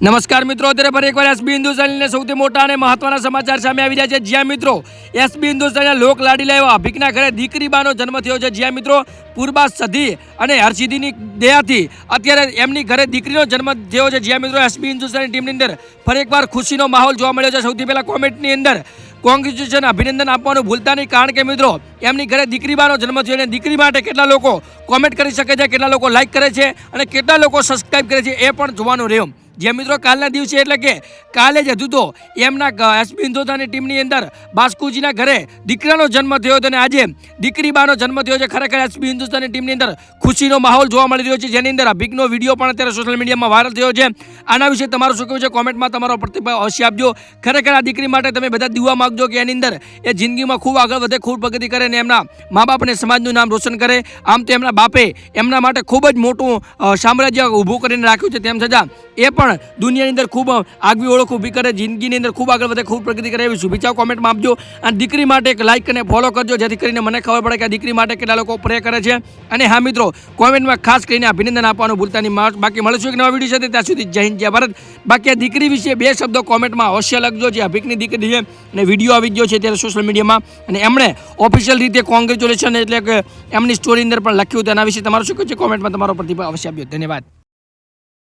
નમસ્કાર મિત્રો, અત્યારે ફરી એકવાર એસબી હિન્દુસ્તાનીને સૌથી મોટા અને મહત્વના સમાચાર સામે આવી રહ્યા છે। જ્યાં મિત્રો એસબી હિન્દુસ્તાનીના લોક લાડીલા એવા અભિકના ઘરે દીકરીબાનો જન્મ થયો છે। જ્યાં મિત્રો પૂર્વા સધી અને હરસિદ્ધિની દયાથી અત્યારે એમની ઘરે દીકરીનો જન્મ થયો છે। જ્યાં મિત્રો એસબી હિન્દુસ્તાની ટીમની અંદર ફરી એકવાર ખુશીનો માહોલ જોવા મળ્યો છે। સૌથી પહેલા કોમેન્ટની અંદર કોંગ્રેચ્યુલેશન અભિનંદન આપવાનું ભૂલતા નહીં, કારણ કે મિત્રો એમની ઘરે દીકરીબાનો જન્મ થયો અને દીકરી માટે કેટલા લોકો કોમેન્ટ કરી શકે છે, કેટલા લોકો લાઈક કરે છે અને કેટલા લોકો સબસ્ક્રાઈબ કરે છે એ પણ જોવાનું રહ્યું। જે મિત્રો કાલના દિવસે એટલે કે કાલે જ હતું તો એમના એસબી હિન્દુસ્તાની ટીમની અંદર બાસ્કુજીના ઘરે દીકરાનો જન્મ થયો હતો અને આજે દીકરીબાનો જન્મ થયો છે। ખરેખર એસબી હિન્દુસ્તાની ટીમની અંદર ખુશીનો માહોલ જોવા મળી રહ્યો છે, જેની અંદર અભિકનો વિડીયો પણ અત્યારે સોશિયલ મીડિયામાં વાયરલ થયો છે। આના વિશે તમારું શું કહેવું છે? કોમેન્ટમાં તમારો પ્રતિભાવ અવશ્ય આપજો। ખરેખર આ દીકરી માટે તમે બધા દુઆ માગજો કે એની અંદર એ જિંદગીમાં ખૂબ આગળ વધે, ખૂબ પ્રગતિ કરે અને એમના મા બાપ અને સમાજનું નામ રોશન કરે। આમ તો એમના બાપે એમના માટે ખૂબ જ મોટું સામ્રાજ્ય ઊભું કરીને રાખ્યું છે, તેમ છતાં એ પણ દુનિયાની અંદર ખૂબ આગવી ઓળખ ઊભી કરે, જિંદગીની અંદર ખૂબ આગળ વધે, ખૂબ પ્રગતિ કરે એવી શુભેચ્છાઓ કોમેન્ટમાં આપજો। અને દીકરી માટે એક લાઇક અને ફોલો કરજો, જેથી કરીને મને ખબર પડે કે આ દીકરી માટે કેટલા લોકો પ્રે કરે છે। અને હા મિત્રો, કોમેન્ટમાં ખાસ કરીને અભિનંદન આપવાનું ભૂલતા નહીં। બાકી મળીશું એક નવા વિડીયો સાથે, ત્યાં સુધી જય હિન્દ જય ભારત। બાકી આ દીકરી વિશે બે શબ્દો કોમેન્ટમાં અવશ્ય લખજો। જે અભિકની દીકરી છે અને વિડીયો આવી ગયો છે ત્યારે સોશિયલ મીડિયામાં અને એમણે ઓફિશિયલ રીતે કોંગ્રેચ્યુલેશન એટલે કે એમની સ્ટોરી અંદર પણ લખ્યું હતું। એના વિશે તમારું શું કહે છે? કોમેન્ટમાં તમારો પ્રતિભાવ અવશ્ય આપજો। ધન્યવાદ।